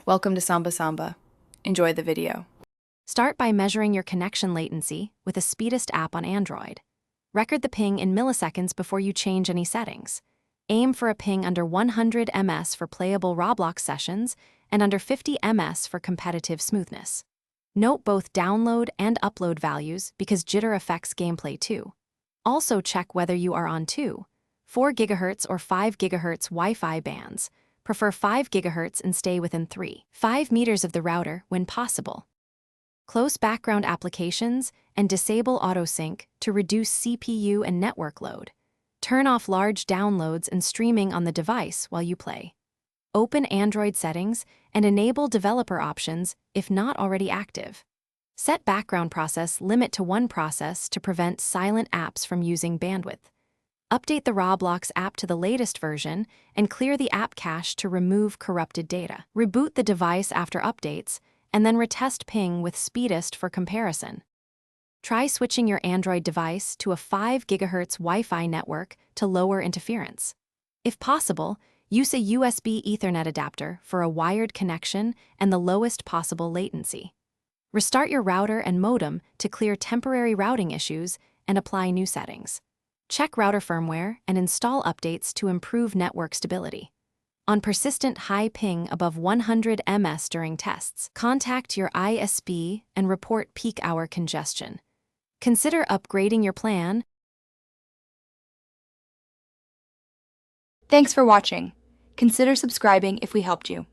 Welcome to Samba Samba. Enjoy the video. Start by measuring your connection latency with a Speedest app on Android. Record the ping in milliseconds before you change any settings. Aim for a ping under 100 ms for playable Roblox sessions and under 50 ms for competitive smoothness. Note both download and upload values because jitter affects gameplay too. Also check whether you are on 4 GHz or 5 GHz Wi-Fi bands. Prefer 5 GHz and stay within 5 meters of the router when possible. Close background applications and disable autosync to reduce CPU and network load. Turn off large downloads and streaming on the device while you play. Open Android settings and enable developer options if not already active. Set background process limit to 1 process to prevent silent apps from using bandwidth. Update the Roblox app to the latest version and clear the app cache to remove corrupted data. Reboot the device after updates and then retest ping with Speedest for comparison. Try switching your Android device to a 5 GHz Wi-Fi network to lower interference. If possible, use a USB Ethernet adapter for a wired connection and the lowest possible latency. Restart your router and modem to clear temporary routing issues and apply new settings. Check router firmware and install updates to improve network stability. On persistent high ping above 100 ms during tests, contact your ISP and report peak hour congestion. Consider upgrading your plan. Thanks for watching. Consider subscribing if we helped you.